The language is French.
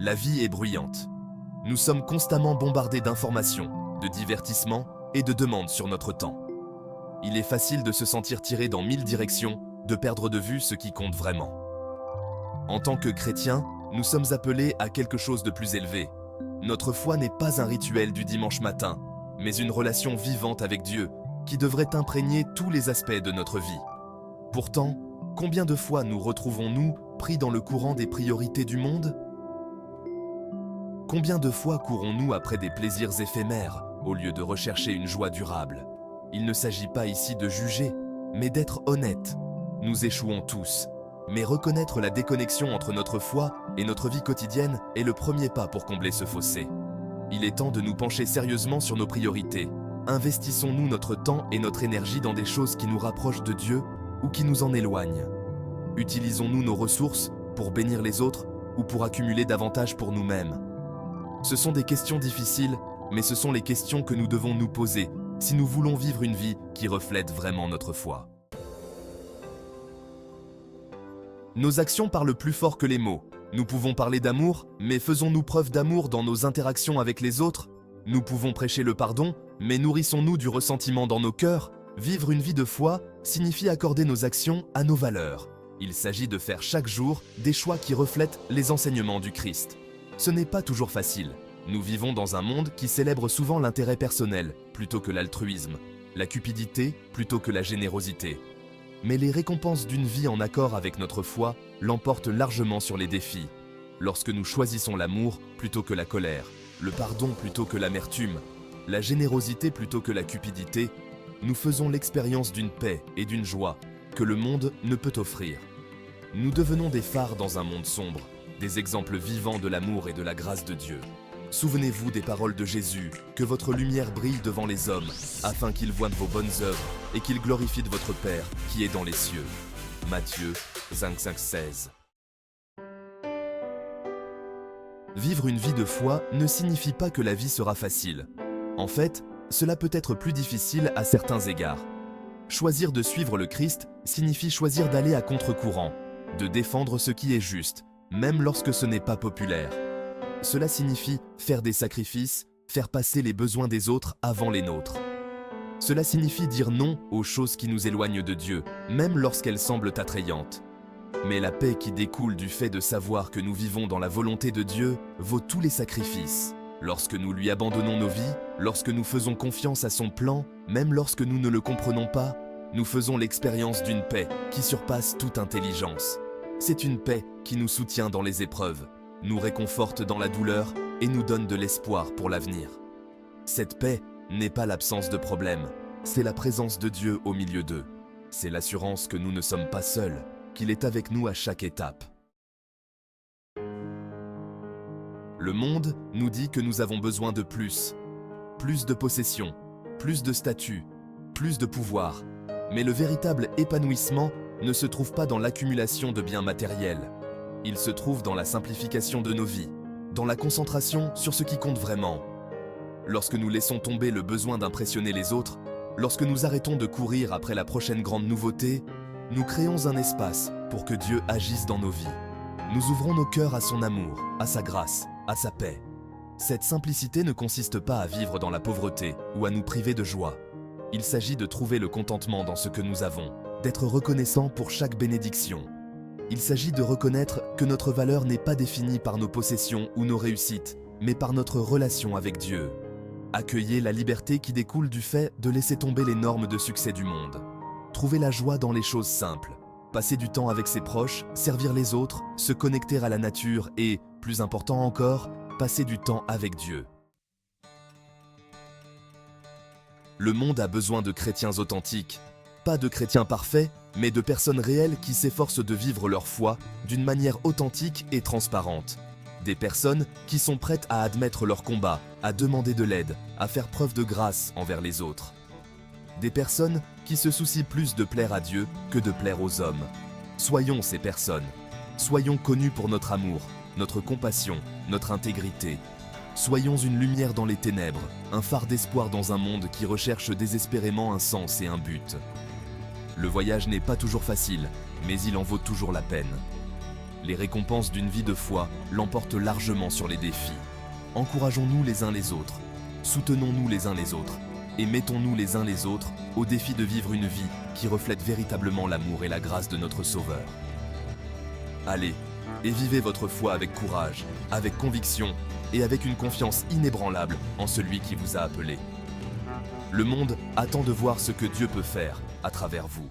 La vie est bruyante. Nous sommes constamment bombardés d'informations, de divertissements et de demandes sur notre temps. Il est facile de se sentir tiré dans 1000 directions, de perdre de vue ce qui compte vraiment. En tant que chrétiens, nous sommes appelés à quelque chose de plus élevé. Notre foi n'est pas un rituel du dimanche matin, mais une relation vivante avec Dieu qui devrait imprégner tous les aspects de notre vie. Pourtant, combien de fois nous retrouvons-nous pris dans le courant des priorités du monde ? Combien de fois courons-nous après des plaisirs éphémères au lieu de rechercher une joie durable ? Il ne s'agit pas ici de juger, mais d'être honnête. Nous échouons tous, mais reconnaître la déconnexion entre notre foi et notre vie quotidienne est le premier pas pour combler ce fossé. Il est temps de nous pencher sérieusement sur nos priorités. Investissons-nous notre temps et notre énergie dans des choses qui nous rapprochent de Dieu ou qui nous en éloignent? Utilisons-nous nos ressources pour bénir les autres ou pour accumuler davantage pour nous-mêmes? Ce sont des questions difficiles, mais ce sont les questions que nous devons nous poser si nous voulons vivre une vie qui reflète vraiment notre foi. Nos actions parlent plus fort que les mots. Nous pouvons parler d'amour, mais faisons-nous preuve d'amour dans nos interactions avec les autres? Nous pouvons prêcher le pardon, mais nourrissons-nous du ressentiment dans nos cœurs? Vivre une vie de foi signifie accorder nos actions à nos valeurs. Il s'agit de faire chaque jour des choix qui reflètent les enseignements du Christ. Ce n'est pas toujours facile. Nous vivons dans un monde qui célèbre souvent l'intérêt personnel plutôt que l'altruisme, la cupidité plutôt que la générosité. Mais les récompenses d'une vie en accord avec notre foi l'emportent largement sur les défis. Lorsque nous choisissons l'amour plutôt que la colère, le pardon plutôt que l'amertume, la générosité plutôt que la cupidité, nous faisons l'expérience d'une paix et d'une joie que le monde ne peut offrir. Nous devenons des phares dans un monde sombre, des exemples vivants de l'amour et de la grâce de Dieu. Souvenez-vous des paroles de Jésus, que votre lumière brille devant les hommes, afin qu'ils voient vos bonnes œuvres et qu'ils glorifient de votre Père qui est dans les cieux. Matthieu 5,16. Vivre une vie de foi ne signifie pas que la vie sera facile. En fait, cela peut être plus difficile à certains égards. Choisir de suivre le Christ signifie choisir d'aller à contre-courant, de défendre ce qui est juste, même lorsque ce n'est pas populaire. Cela signifie faire des sacrifices, faire passer les besoins des autres avant les nôtres. Cela signifie dire non aux choses qui nous éloignent de Dieu, même lorsqu'elles semblent attrayantes. Mais la paix qui découle du fait de savoir que nous vivons dans la volonté de Dieu vaut tous les sacrifices. Lorsque nous lui abandonnons nos vies, lorsque nous faisons confiance à son plan, même lorsque nous ne le comprenons pas, nous faisons l'expérience d'une paix qui surpasse toute intelligence. C'est une paix qui nous soutient dans les épreuves, nous réconforte dans la douleur et nous donne de l'espoir pour l'avenir. Cette paix n'est pas l'absence de problèmes, c'est la présence de Dieu au milieu d'eux. C'est l'assurance que nous ne sommes pas seuls, qu'il est avec nous à chaque étape. Le monde nous dit que nous avons besoin de plus de possessions, plus de statut, plus de pouvoir. Mais le véritable épanouissement ne se trouve pas dans l'accumulation de biens matériels. Il se trouve dans la simplification de nos vies, dans la concentration sur ce qui compte vraiment. Lorsque nous laissons tomber le besoin d'impressionner les autres, lorsque nous arrêtons de courir après la prochaine grande nouveauté, nous créons un espace pour que Dieu agisse dans nos vies. Nous ouvrons nos cœurs à son amour, à sa grâce, à sa paix. Cette simplicité ne consiste pas à vivre dans la pauvreté ou à nous priver de joie. Il s'agit de trouver le contentement dans ce que nous avons, d'être reconnaissant pour chaque bénédiction. Il s'agit de reconnaître que notre valeur n'est pas définie par nos possessions ou nos réussites, mais par notre relation avec Dieu. Accueillez la liberté qui découle du fait de laisser tomber les normes de succès du monde. Trouvez la joie dans les choses simples. Passer du temps avec ses proches, servir les autres, se connecter à la nature et, plus important encore, passer du temps avec Dieu. Le monde a besoin de chrétiens authentiques, pas de chrétiens parfaits, mais de personnes réelles qui s'efforcent de vivre leur foi d'une manière authentique et transparente. Des personnes qui sont prêtes à admettre leur combat, à demander de l'aide, à faire preuve de grâce envers les autres. Des personnes qui se soucient plus de plaire à Dieu que de plaire aux hommes. Soyons ces personnes. Soyons connus pour notre amour, notre compassion, notre intégrité. Soyons une lumière dans les ténèbres, un phare d'espoir dans un monde qui recherche désespérément un sens et un but. Le voyage n'est pas toujours facile, mais il en vaut toujours la peine. Les récompenses d'une vie de foi l'emportent largement sur les défis. Encourageons-nous les uns les autres, soutenons-nous les uns les autres, et mettons-nous les uns les autres au défi de vivre une vie qui reflète véritablement l'amour et la grâce de notre Sauveur. Allez, et vivez votre foi avec courage, avec conviction et avec une confiance inébranlable en celui qui vous a appelé. Le monde attend de voir ce que Dieu peut faire à travers vous.